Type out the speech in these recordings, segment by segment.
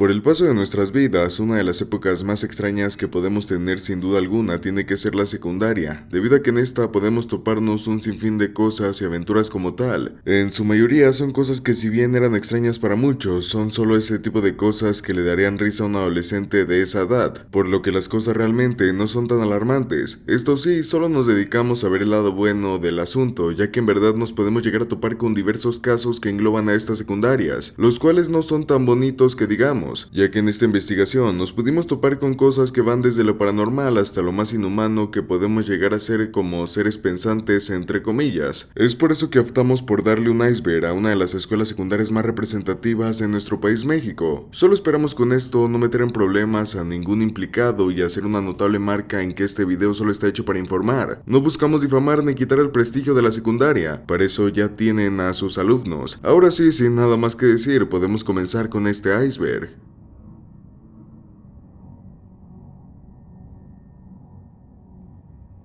Por el paso de nuestras vidas, una de las épocas más extrañas que podemos tener sin duda alguna tiene que ser la secundaria, debido a que en esta podemos toparnos un sinfín de cosas y aventuras como tal. En su mayoría son cosas que si bien eran extrañas para muchos, son solo ese tipo de cosas que le darían risa a un adolescente de esa edad, por lo que las cosas realmente no son tan alarmantes. Esto sí, solo nos dedicamos a ver el lado bueno del asunto, ya que en verdad nos podemos llegar a topar con diversos casos que engloban a estas secundarias, los cuales no son tan bonitos que digamos, ya que en esta investigación nos pudimos topar con cosas que van desde lo paranormal hasta lo más inhumano que podemos llegar a ser como seres pensantes entre comillas. Es por eso que optamos por darle un iceberg a una de las escuelas secundarias más representativas de nuestro país México. Solo esperamos con esto no meter en problemas a ningún implicado y hacer una notable marca en que este video solo está hecho para informar. No buscamos difamar ni quitar el prestigio de la secundaria, para eso ya tienen a sus alumnos. Ahora sí, sin nada más que decir, podemos comenzar con este iceberg.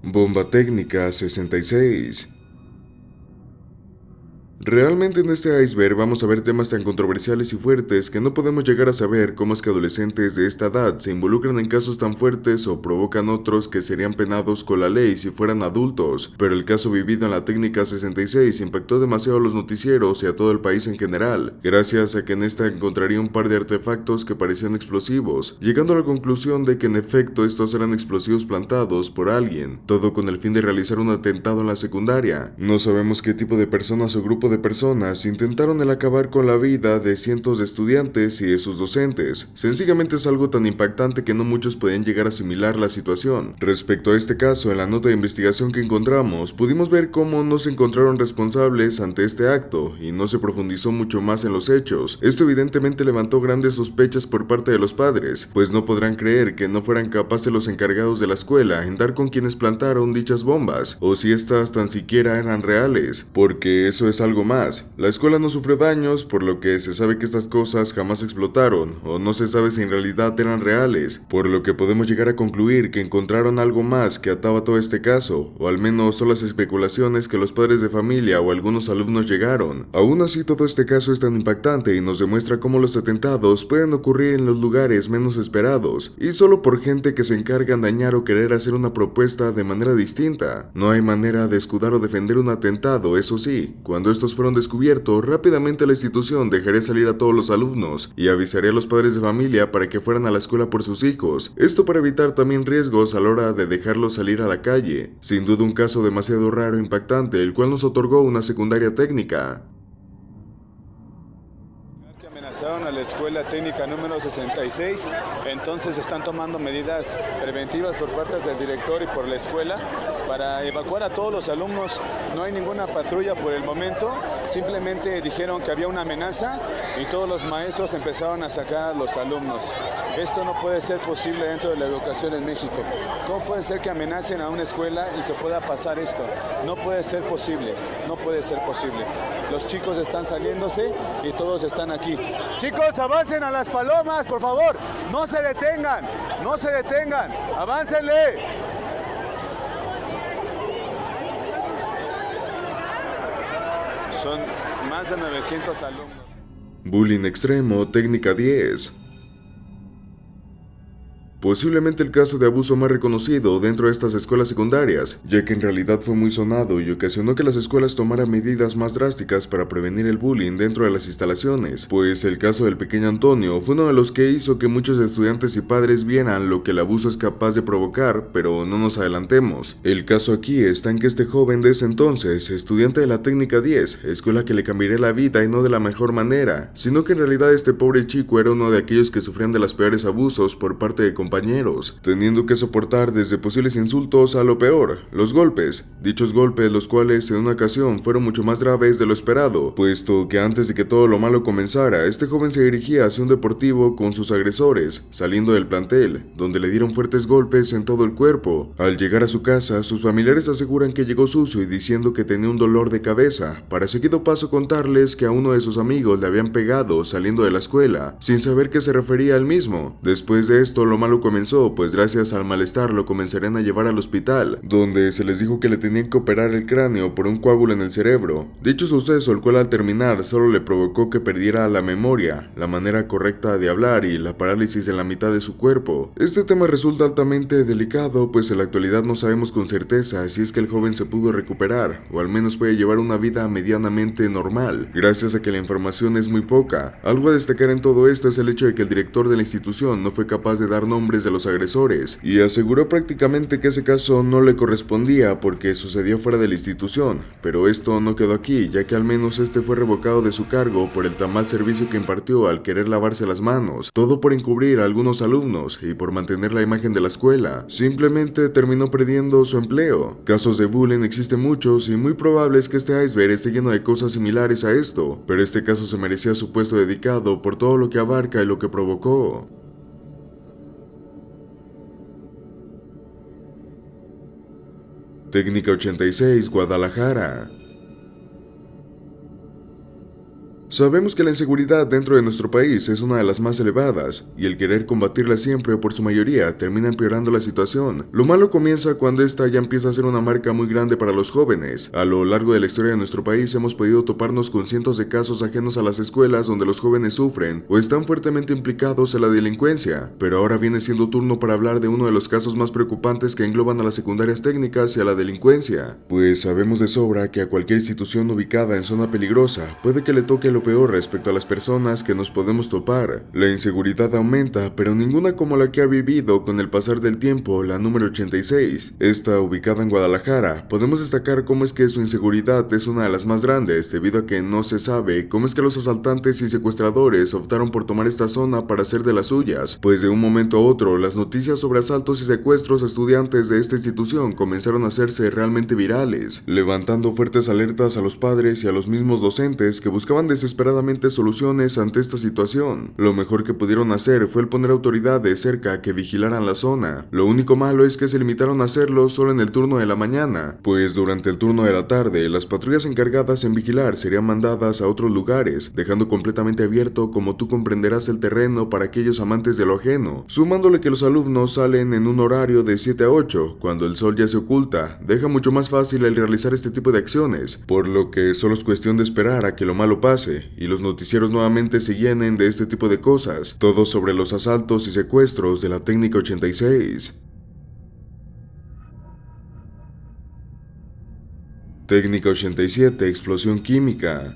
Bomba técnica 66. Realmente en este iceberg vamos a ver temas tan controversiales y fuertes que no podemos llegar a saber cómo es que adolescentes de esta edad se involucran en casos tan fuertes o provocan otros que serían penados con la ley si fueran adultos, pero el caso vivido en la técnica 66 impactó demasiado a los noticieros y a todo el país en general, gracias a que en esta encontraría un par de artefactos que parecían explosivos, llegando a la conclusión de que en efecto estos eran explosivos plantados por alguien, todo con el fin de realizar un atentado en la secundaria. No sabemos qué tipo de personas o grupo de personas intentaron el acabar con la vida de cientos de estudiantes y de sus docentes. Sencillamente es algo tan impactante que no muchos pueden llegar a asimilar la situación. Respecto a este caso, en la nota de investigación que encontramos, pudimos ver cómo no se encontraron responsables ante este acto y no se profundizó mucho más en los hechos. Esto evidentemente levantó grandes sospechas por parte de los padres, pues no podrán creer que no fueran capaces los encargados de la escuela en dar con quienes plantaron dichas bombas, o si estas tan siquiera eran reales, porque eso es algo más. La escuela no sufrió daños, por lo que se sabe que estas cosas jamás explotaron, o no se sabe si en realidad eran reales, por lo que podemos llegar a concluir que encontraron algo más que ataba todo este caso, o al menos son las especulaciones que los padres de familia o algunos alumnos llegaron. Aún así, todo este caso es tan impactante y nos demuestra cómo los atentados pueden ocurrir en los lugares menos esperados, y solo por gente que se encargan de dañar o querer hacer una propuesta de manera distinta. No hay manera de escudar o defender un atentado, eso sí, cuando estos fueron descubiertos, rápidamente la institución dejaría salir a todos los alumnos y avisaría a los padres de familia para que fueran a la escuela por sus hijos. Esto para evitar también riesgos a la hora de dejarlos salir a la calle. Sin duda un caso demasiado raro e impactante, el cual nos otorgó una secundaria técnica. Amenazaron a la escuela técnica número 66, entonces están tomando medidas preventivas por parte del director y por la escuela para evacuar a todos los alumnos. No hay ninguna patrulla por el momento, simplemente dijeron que había una amenaza y todos los maestros empezaron a sacar a los alumnos. Esto no puede ser posible dentro de la educación en México. ¿Cómo puede ser que amenacen a una escuela y que pueda pasar esto? No puede ser posible, no puede ser posible. Los chicos están saliéndose y todos están aquí. Chicos, avancen a las palomas, por favor. No se detengan, no se detengan. Aváncenle. Son más de 900 alumnos. Bullying extremo, técnica 10. Posiblemente el caso de abuso más reconocido dentro de estas escuelas secundarias, ya que en realidad fue muy sonado y ocasionó que las escuelas tomaran medidas más drásticas para prevenir el bullying dentro de las instalaciones, pues el caso del pequeño Antonio fue uno de los que hizo que muchos estudiantes y padres vieran lo que el abuso es capaz de provocar, pero no nos adelantemos. El caso aquí está en que este joven de ese entonces, estudiante de la técnica 10, escuela que le cambiaría la vida y no de la mejor manera, sino que en realidad este pobre chico era uno de aquellos que sufrían de los peores abusos por parte de compañeros, teniendo que soportar desde posibles insultos a lo peor, los golpes. Dichos golpes, los cuales en una ocasión fueron mucho más graves de lo esperado, puesto que antes de que todo lo malo comenzara, este joven se dirigía hacia un deportivo con sus agresores, saliendo del plantel, donde le dieron fuertes golpes en todo el cuerpo. Al llegar a su casa, sus familiares aseguran que llegó sucio y diciendo que tenía un dolor de cabeza, para seguido paso contarles que a uno de sus amigos le habían pegado saliendo de la escuela, sin saber que se refería al mismo. Después de esto, lo malo comenzó, pues gracias al malestar lo comenzarían a llevar al hospital, donde se les dijo que le tenían que operar el cráneo por un coágulo en el cerebro. Dicho suceso, el cual al terminar solo le provocó que perdiera la memoria, la manera correcta de hablar y la parálisis en la mitad de su cuerpo. Este tema resulta altamente delicado, pues en la actualidad no sabemos con certeza si es que el joven se pudo recuperar, o al menos puede llevar una vida medianamente normal, gracias a que la información es muy poca. Algo a destacar en todo esto es el hecho de que el director de la institución no fue capaz de dar nombres de los agresores, y aseguró prácticamente que ese caso no le correspondía porque sucedió fuera de la institución, pero esto no quedó aquí, ya que al menos este fue revocado de su cargo por el tan mal servicio que impartió al querer lavarse las manos, todo por encubrir a algunos alumnos y por mantener la imagen de la escuela. Simplemente terminó perdiendo su empleo. Casos de bullying existen muchos y muy probable es que este iceberg esté lleno de cosas similares a esto, pero este caso se merecía su puesto dedicado por todo lo que abarca y lo que provocó. Técnica 86, Guadalajara. Sabemos que la inseguridad dentro de nuestro país es una de las más elevadas, y el querer combatirla siempre o por su mayoría termina empeorando la situación. Lo malo comienza cuando esta ya empieza a ser una marca muy grande para los jóvenes. A lo largo de la historia de nuestro país hemos podido toparnos con cientos de casos ajenos a las escuelas donde los jóvenes sufren o están fuertemente implicados en la delincuencia, pero ahora viene siendo turno para hablar de uno de los casos más preocupantes que engloban a las secundarias técnicas y a la delincuencia, pues sabemos de sobra que a cualquier institución ubicada en zona peligrosa puede que le toque lo peor respecto a las personas que nos podemos topar. La inseguridad aumenta, pero ninguna como la que ha vivido con el pasar del tiempo la número 86. Esta, ubicada en Guadalajara, podemos destacar cómo es que su inseguridad es una de las más grandes, debido a que no se sabe cómo es que los asaltantes y secuestradores optaron por tomar esta zona para hacer de las suyas, pues de un momento a otro las noticias sobre asaltos y secuestros a estudiantes de esta institución comenzaron a hacerse realmente virales, levantando fuertes alertas a los padres y a los mismos docentes que buscaban desesperadamente soluciones ante esta situación. Lo mejor que pudieron hacer fue el poner autoridades cerca que vigilaran la zona. Lo único malo es que se limitaron a hacerlo solo en el turno de la mañana, pues durante el turno de la tarde las patrullas encargadas en vigilar serían mandadas a otros lugares, dejando completamente abierto, como tú comprenderás, el terreno para aquellos amantes de lo ajeno, sumándole que los alumnos salen en un horario de 7 a 8, cuando el sol ya se oculta. Deja mucho más fácil el realizar este tipo de acciones, por lo que solo es cuestión de esperar a que lo malo pase y los noticieros nuevamente se llenen de este tipo de cosas, todo sobre los asaltos y secuestros de la técnica 86. Técnica 87, explosión química.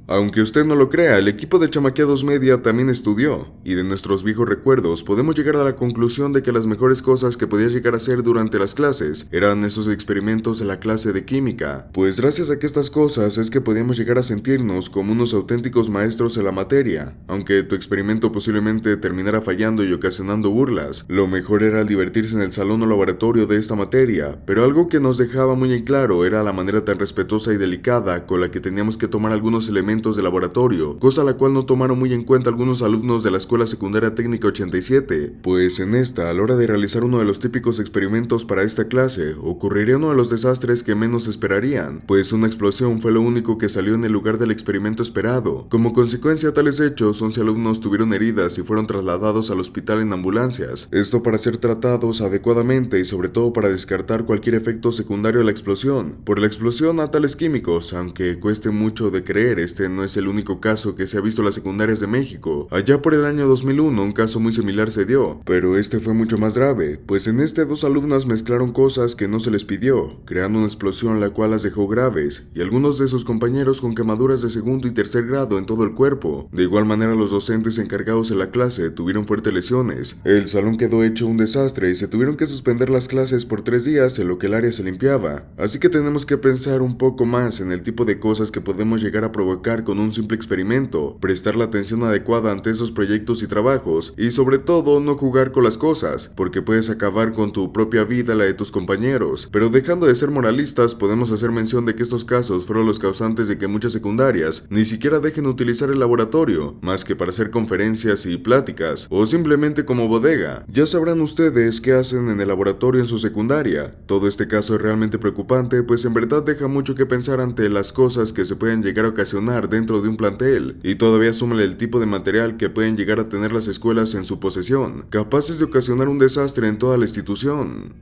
Aunque usted no lo crea, el equipo de Chamaqueados Media también estudió, y de nuestros viejos recuerdos podemos llegar a la conclusión de que las mejores cosas que podías llegar a hacer durante las clases eran esos experimentos de la clase de química, pues gracias a que estas cosas es que podíamos llegar a sentirnos como unos auténticos maestros en la materia. Aunque tu experimento posiblemente terminara fallando y ocasionando burlas, lo mejor era divertirse en el salón o laboratorio de esta materia, pero algo que nos dejaba muy en claro era la manera tan respetuosa y delicada con la que teníamos que tomar algunos elementos de laboratorio, cosa la cual no tomaron muy en cuenta algunos alumnos de la Escuela Secundaria Técnica 87, pues en esta, a la hora de realizar uno de los típicos experimentos para esta clase, ocurriría uno de los desastres que menos esperarían, pues una explosión fue lo único que salió en el lugar del experimento esperado. Como consecuencia de tales hechos, 11 alumnos tuvieron heridas y fueron trasladados al hospital en ambulancias, esto para ser tratados adecuadamente y sobre todo para descartar cualquier efecto secundario de la explosión. Por la explosión a tales químicos, aunque cueste mucho de creer, este no es el único caso que se ha visto en las secundarias de México. Allá por el año 2001 un caso muy similar se dio, pero este fue mucho más grave, pues en este dos alumnas mezclaron cosas que no se les pidió, creando una explosión la cual las dejó graves, y algunos de sus compañeros con quemaduras de segundo y tercer grado en todo el cuerpo. De igual manera los docentes encargados de la clase tuvieron fuertes lesiones. El salón quedó hecho un desastre y se tuvieron que suspender las clases por 3 días en lo que el área se limpiaba, así que tenemos que pensar un poco más en el tipo de cosas que podemos llegar a provocar con un simple experimento, prestar la atención adecuada ante esos proyectos y trabajos, y sobre todo no jugar con las cosas, porque puedes acabar con tu propia vida, la de tus compañeros. Pero dejando de ser moralistas, podemos hacer mención de que estos casos fueron los causantes de que muchas secundarias ni siquiera dejen utilizar el laboratorio, más que para hacer conferencias y pláticas, o simplemente como bodega. Ya sabrán ustedes qué hacen en el laboratorio en su secundaria. Todo este caso es realmente preocupante, pues en verdad deja mucho que pensar ante las cosas que se pueden llegar a ocasionar funcionar dentro de un plantel, y todavía súmale el tipo de material que pueden llegar a tener las escuelas en su posesión, capaces de ocasionar un desastre en toda la institución.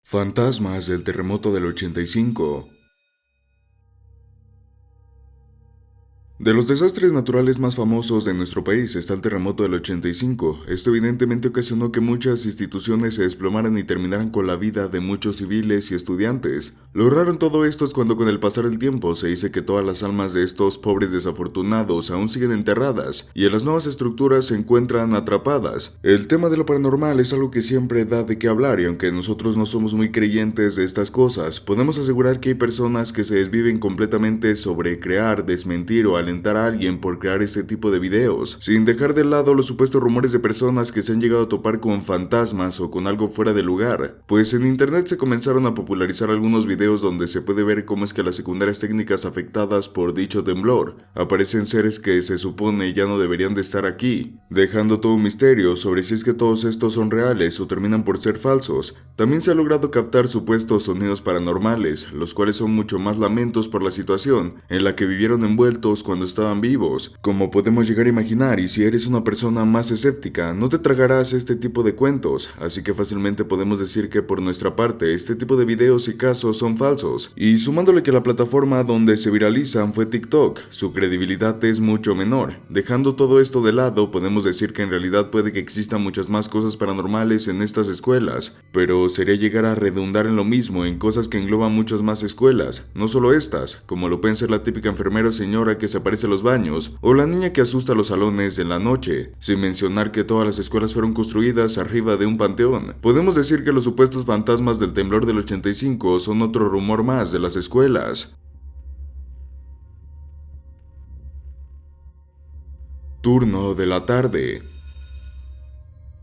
Fantasmas del terremoto del 85. De los desastres naturales más famosos de nuestro país está el terremoto del 85. Esto evidentemente ocasionó que muchas instituciones se desplomaran y terminaran con la vida de muchos civiles y estudiantes. Lo raro en todo esto es cuando con el pasar del tiempo se dice que todas las almas de estos pobres desafortunados aún siguen enterradas y en las nuevas estructuras se encuentran atrapadas. El tema de lo paranormal es algo que siempre da de qué hablar, y aunque nosotros no somos muy creyentes de estas cosas, podemos asegurar que hay personas que se desviven completamente sobre crear, desmentir o alentar a alguien por crear este tipo de videos, sin dejar de lado los supuestos rumores de personas que se han llegado a topar con fantasmas o con algo fuera de lugar. Pues en internet se comenzaron a popularizar algunos videos donde se puede ver cómo es que las secundarias técnicas afectadas por dicho temblor aparecen seres que se supone ya no deberían de estar aquí, dejando todo un misterio sobre si es que todos estos son reales o terminan por ser falsos. También se ha logrado captar supuestos sonidos paranormales, los cuales son mucho más lamentos por la situación en la que vivieron envueltos cuando estaban vivos, como podemos llegar a imaginar. Y si eres una persona más escéptica, no te tragarás este tipo de cuentos, así que fácilmente podemos decir que por nuestra parte este tipo de videos y casos son falsos. Y sumándole que la plataforma donde se viralizan fue TikTok, su credibilidad es mucho menor. Dejando todo esto de lado, podemos decir que en realidad puede que existan muchas más cosas paranormales en estas escuelas, pero sería llegar a redundar en lo mismo, en cosas que engloban muchas más escuelas, no solo estas, como lo pueden ser la típica enfermera o señora que se aparece a los baños, o la niña que asusta a los salones en la noche, sin mencionar que todas las escuelas fueron construidas arriba de un panteón. Podemos decir que los supuestos fantasmas del temblor del 85 son otro rumor más de las escuelas. Turno de la tarde.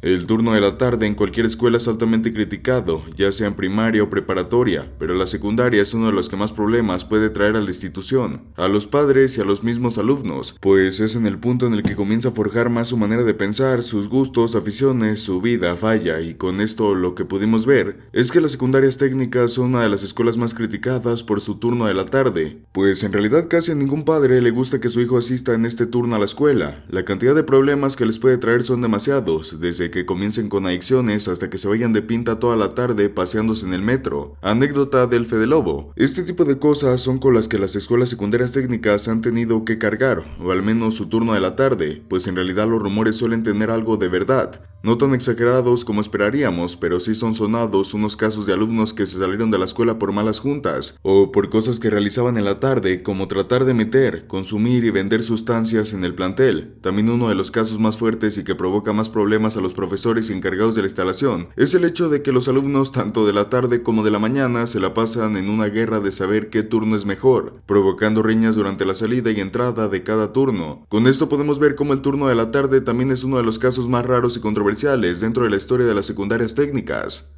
El turno de la tarde en cualquier escuela es altamente criticado, ya sea en primaria o preparatoria, pero la secundaria es uno de los que más problemas puede traer a la institución, a los padres y a los mismos alumnos, pues es en el punto en el que comienza a forjar más su manera de pensar, sus gustos, aficiones, su vida falla, y con esto lo que pudimos ver es que las secundarias técnicas son una de las escuelas más criticadas por su turno de la tarde, pues en realidad casi a ningún padre le gusta que su hijo asista en este turno a la escuela. La cantidad de problemas que les puede traer son demasiados, desde que comiencen con adicciones hasta que se vayan de pinta toda la tarde paseándose en el metro. Anécdota del Fede Lobo. Este tipo de cosas son con las que las escuelas secundarias técnicas han tenido que cargar, o al menos su turno de la tarde, pues en realidad los rumores suelen tener algo de verdad. No tan exagerados como esperaríamos, pero sí son sonados unos casos de alumnos que se salieron de la escuela por malas juntas, o por cosas que realizaban en la tarde, como tratar de meter, consumir y vender sustancias en el plantel. También uno de los casos más fuertes y que provoca más problemas a los profesores encargados de la instalación es el hecho de que los alumnos tanto de la tarde como de la mañana se la pasan en una guerra de saber qué turno es mejor, provocando riñas durante la salida y entrada de cada turno. Con esto podemos ver cómo el turno de la tarde también es uno de los casos más raros y controversiales dentro de la historia de las secundarias técnicas.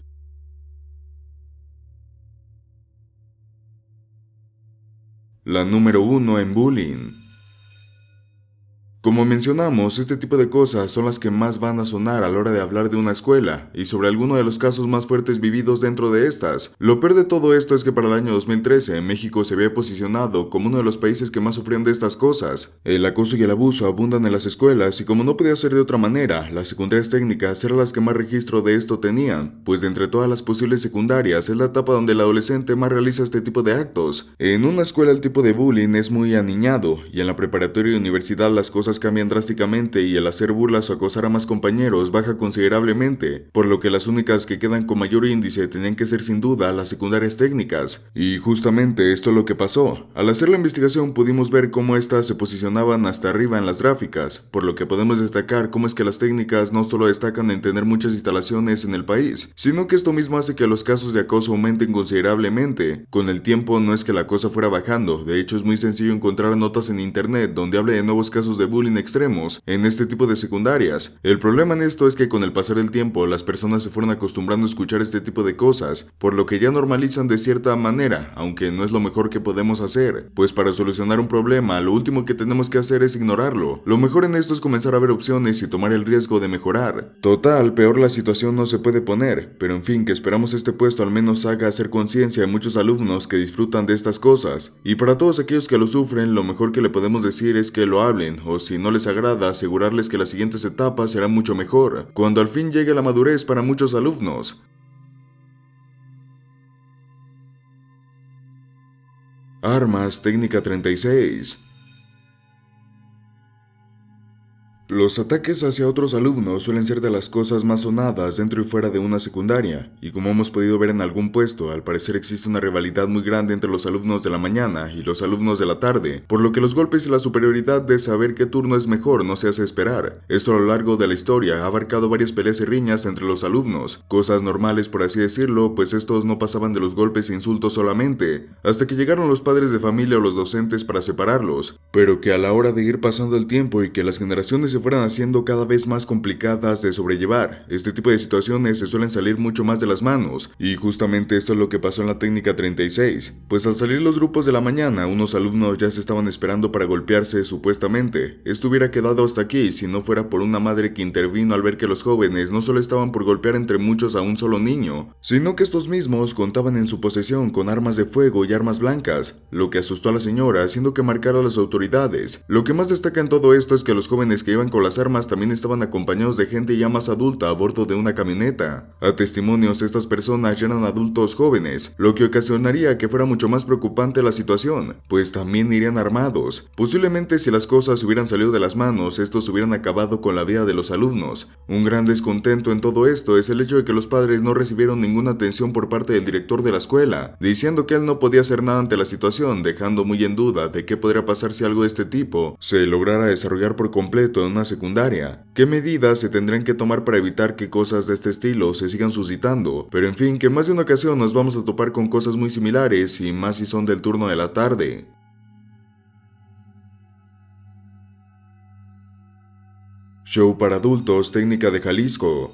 La número 1 en bullying. Como mencionamos, este tipo de cosas son las que más van a sonar a la hora de hablar de una escuela, y sobre alguno de los casos más fuertes vividos dentro de estas. Lo peor de todo esto es que para el año 2013, México se había posicionado como uno de los países que más sufrían de estas cosas. El acoso y el abuso abundan en las escuelas, y como no podía ser de otra manera, las secundarias técnicas eran las que más registro de esto tenían, pues de entre todas las posibles secundarias es la etapa donde el adolescente más realiza este tipo de actos. En una escuela el tipo de bullying es muy aniñado, y en la preparatoria y universidad las cosas cambian drásticamente, y el hacer burlas o acosar a más compañeros baja considerablemente, por lo que las únicas que quedan con mayor índice tenían que ser sin duda las secundarias técnicas. Y justamente esto es lo que pasó. Al hacer la investigación pudimos ver cómo estas se posicionaban hasta arriba en las gráficas, por lo que podemos destacar cómo es que las técnicas no solo destacan en tener muchas instalaciones en el país, sino que esto mismo hace que los casos de acoso aumenten considerablemente. Con el tiempo no es que la cosa fuera bajando, de hecho es muy sencillo encontrar notas en internet donde hable de nuevos casos de bullying bullying extremos en este tipo de secundarias. El problema en esto es que con el pasar del tiempo las personas se fueron acostumbrando a escuchar este tipo de cosas, por lo que ya normalizan de cierta manera, aunque no es lo mejor que podemos hacer, pues para solucionar un problema lo último que tenemos que hacer es ignorarlo. Lo mejor en esto es comenzar a ver opciones y tomar el riesgo de mejorar. Total, peor la situación no se puede poner, pero en fin, que esperamos este puesto al menos haga hacer conciencia a muchos alumnos que disfrutan de estas cosas, y para todos aquellos que lo sufren, lo mejor que le podemos decir es que lo hablen, o si no les agrada, asegurarles que las siguientes etapas serán mucho mejor, cuando al fin llegue la madurez para muchos alumnos. Armas técnica 36. Los ataques hacia otros alumnos suelen ser de las cosas más sonadas dentro y fuera de una secundaria, y como hemos podido ver en algún puesto, al parecer existe una rivalidad muy grande entre los alumnos de la mañana y los alumnos de la tarde, por lo que los golpes y la superioridad de saber qué turno es mejor no se hace esperar. Esto a lo largo de la historia ha abarcado varias peleas y riñas entre los alumnos, cosas normales por así decirlo, pues estos no pasaban de los golpes e insultos solamente, hasta que llegaron los padres de familia o los docentes para separarlos, pero que a la hora de ir pasando el tiempo y que las generaciones se fueran haciendo cada vez más complicadas de sobrellevar, este tipo de situaciones se suelen salir mucho más de las manos, y justamente esto es lo que pasó en la técnica 36, pues al salir los grupos de la mañana, unos alumnos ya se estaban esperando para golpearse supuestamente. Esto hubiera quedado hasta aquí si no fuera por una madre que intervino al ver que los jóvenes no solo estaban por golpear entre muchos a un solo niño, sino que estos mismos contaban en su posesión con armas de fuego y armas blancas, lo que asustó a la señora, haciendo que marcara a las autoridades. Lo que más destaca en todo esto es que los jóvenes que iban con las armas también estaban acompañados de gente ya más adulta a bordo de una camioneta. A testimonios, estas personas ya eran adultos jóvenes, lo que ocasionaría que fuera mucho más preocupante la situación, pues también irían armados. Posiblemente si las cosas hubieran salido de las manos, estos hubieran acabado con la vida de los alumnos. Un gran descontento en todo esto es el hecho de que los padres no recibieron ninguna atención por parte del director de la escuela, diciendo que él no podía hacer nada ante la situación, dejando muy en duda de qué podría pasar si algo de este tipo se lograra desarrollar por completo en una secundaria. ¿Qué medidas se tendrán que tomar para evitar que cosas de este estilo se sigan suscitando? Pero en fin, que en más de una ocasión nos vamos a topar con cosas muy similares, y más si son del turno de la tarde. Show para adultos técnica de Jalisco.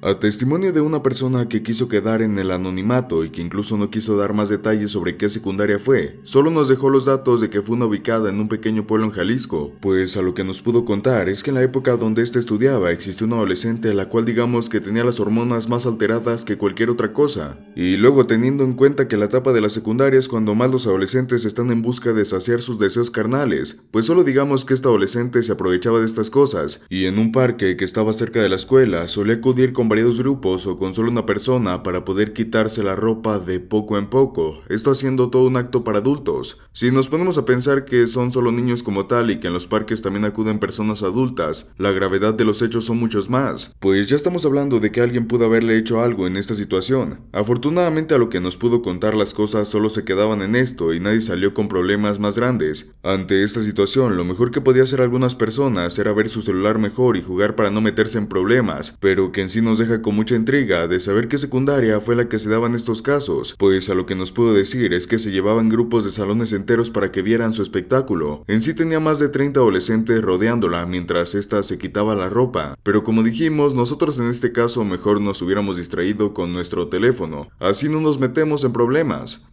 A testimonio de una persona que quiso quedar en el anonimato y que incluso no quiso dar más detalles sobre qué secundaria fue, solo nos dejó los datos de que fue una ubicada en un pequeño pueblo en Jalisco, pues a lo que nos pudo contar es que en la época donde éste estudiaba existió una adolescente a la cual digamos que tenía las hormonas más alteradas que cualquier otra cosa, y luego teniendo en cuenta que la etapa de la secundaria es cuando más los adolescentes están en busca de saciar sus deseos carnales, pues solo digamos que esta adolescente se aprovechaba de estas cosas, y en un parque que estaba cerca de la escuela solía acudir con varios grupos o con solo una persona para poder quitarse la ropa de poco en poco, esto haciendo todo un acto para adultos. Si nos ponemos a pensar que son solo niños como tal y que en los parques también acuden personas adultas, la gravedad de los hechos son muchos más, pues ya estamos hablando de que alguien pudo haberle hecho algo en esta situación. Afortunadamente a lo que nos pudo contar las cosas solo se quedaban en esto y nadie salió con problemas más grandes. Ante esta situación lo mejor que podía hacer algunas personas era ver su celular mejor y jugar para no meterse en problemas, pero que en sí nos deja con mucha intriga de saber qué secundaria fue la que se daba en estos casos, pues a lo que nos pudo decir es que se llevaban grupos de salones enteros para que vieran su espectáculo. En sí tenía más de 30 adolescentes rodeándola mientras ésta se quitaba la ropa, pero como dijimos, nosotros en este caso mejor nos hubiéramos distraído con nuestro teléfono, así no nos metemos en problemas.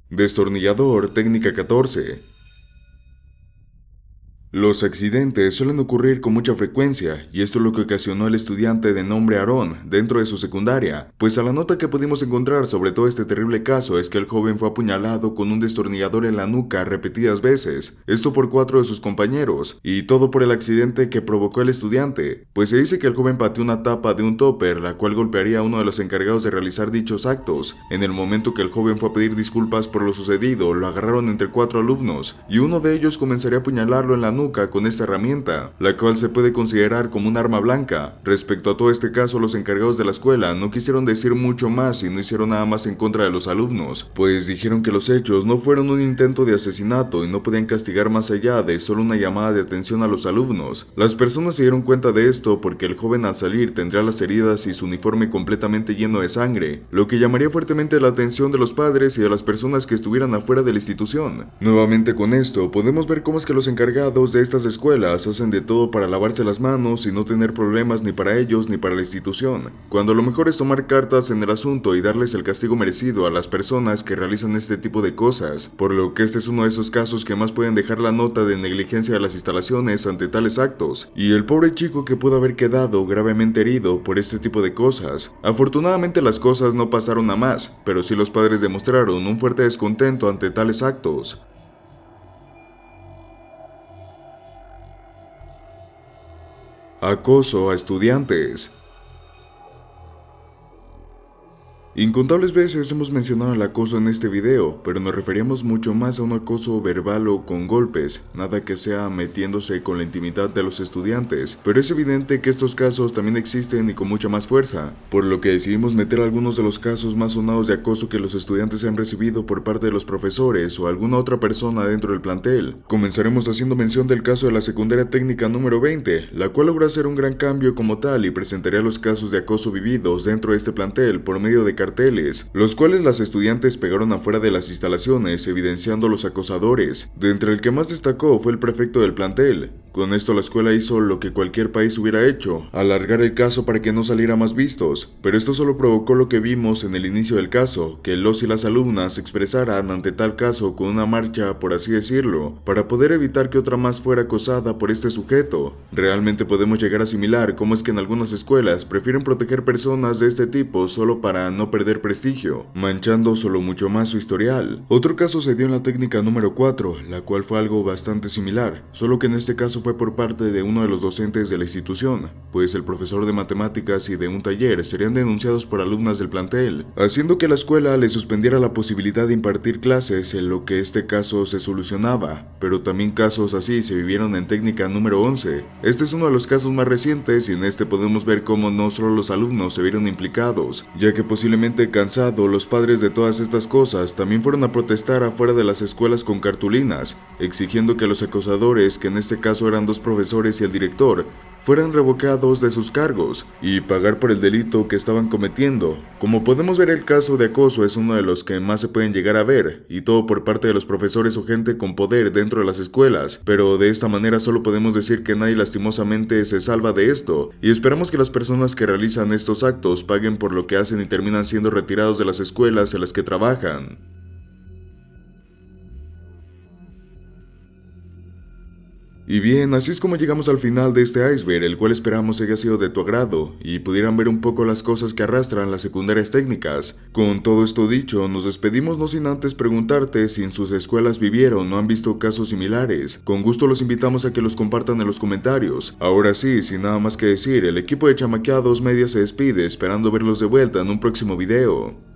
Destornillador técnica 14. Los accidentes suelen ocurrir con mucha frecuencia, y esto es lo que ocasionó el estudiante de nombre Aarón dentro de su secundaria, pues a la nota que pudimos encontrar sobre todo este terrible caso es que el joven fue apuñalado con un destornillador en la nuca repetidas veces, esto por 4 de sus compañeros, y todo por el accidente que provocó el estudiante, pues se dice que el joven pateó una tapa de un topper, la cual golpearía a uno de los encargados de realizar dichos actos. En el momento que el joven fue a pedir disculpas por lo sucedido, lo agarraron entre 4 alumnos, y uno de ellos comenzaría a apuñalarlo en la nuca, nuca con esta herramienta, la cual se puede considerar como un arma blanca. Respecto a todo este caso, los encargados de la escuela no quisieron decir mucho más y no hicieron nada más en contra de los alumnos, pues dijeron que los hechos no fueron un intento de asesinato y no podían castigar más allá de solo una llamada de atención a los alumnos. Las personas se dieron cuenta de esto porque el joven al salir tendría las heridas y su uniforme completamente lleno de sangre, lo que llamaría fuertemente la atención de los padres y de las personas que estuvieran afuera de la institución. Nuevamente con esto podemos ver cómo es que los encargados de estas escuelas hacen de todo para lavarse las manos y no tener problemas ni para ellos ni para la institución, cuando lo mejor es tomar cartas en el asunto y darles el castigo merecido a las personas que realizan este tipo de cosas, por lo que este es uno de esos casos que más pueden dejar la nota de negligencia de las instalaciones ante tales actos, y el pobre chico que pudo haber quedado gravemente herido por este tipo de cosas. Afortunadamente las cosas no pasaron a más, pero sí los padres demostraron un fuerte descontento ante tales actos. Acoso a estudiantes. Incontables veces hemos mencionado el acoso en este video, pero nos referíamos mucho más a un acoso verbal o con golpes, nada que sea metiéndose con la intimidad de los estudiantes, pero es evidente que estos casos también existen y con mucha más fuerza, por lo que decidimos meter algunos de los casos más sonados de acoso que los estudiantes han recibido por parte de los profesores o alguna otra persona dentro del plantel. Comenzaremos haciendo mención del caso de la secundaria técnica número 20, la cual logró hacer un gran cambio como tal y presentaría los casos de acoso vividos dentro de este plantel por medio de carteles, los cuales las estudiantes pegaron afuera de las instalaciones, evidenciando a los acosadores. De entre el que más destacó fue el prefecto del plantel. Con esto la escuela hizo lo que cualquier país hubiera hecho, alargar el caso para que no saliera más vistos, pero esto solo provocó lo que vimos en el inicio del caso, que los y las alumnas se expresaran ante tal caso con una marcha, por así decirlo, para poder evitar que otra más fuera acosada por este sujeto. Realmente podemos llegar a asimilar cómo es que en algunas escuelas prefieren proteger personas de este tipo solo para no perder prestigio, manchando solo mucho más su historial. Otro caso se dio en la técnica número 4, la cual fue algo bastante similar, solo que en este caso fue por parte de uno de los docentes de la institución, pues el profesor de matemáticas y de un taller serían denunciados por alumnas del plantel, haciendo que la escuela le suspendiera la posibilidad de impartir clases, en lo que este caso se solucionaba, pero también casos así se vivieron en técnica número 11. Este es uno de los casos más recientes y en este podemos ver cómo no solo los alumnos se vieron implicados, ya que posiblemente cansados los padres de todas estas cosas también fueron a protestar afuera de las escuelas con cartulinas, exigiendo que los acosadores, que en este caso eran dos profesores y el director, fueran revocados de sus cargos y pagar por el delito que estaban cometiendo. Como podemos ver, el caso de acoso es uno de los que más se pueden llegar a ver, y todo por parte de los profesores o gente con poder dentro de las escuelas, pero de esta manera solo podemos decir que nadie lastimosamente se salva de esto, y esperamos que las personas que realizan estos actos paguen por lo que hacen y terminan siendo retirados de las escuelas en las que trabajan. Y bien, así es como llegamos al final de este iceberg, el cual esperamos haya sido de tu agrado y pudieran ver un poco las cosas que arrastran las secundarias técnicas. Con todo esto dicho, nos despedimos no sin antes preguntarte si en sus escuelas vivieron o han visto casos similares. Con gusto los invitamos a que los compartan en los comentarios. Ahora sí, sin nada más que decir, el equipo de Chamaqueados Media se despide, esperando verlos de vuelta en un próximo video.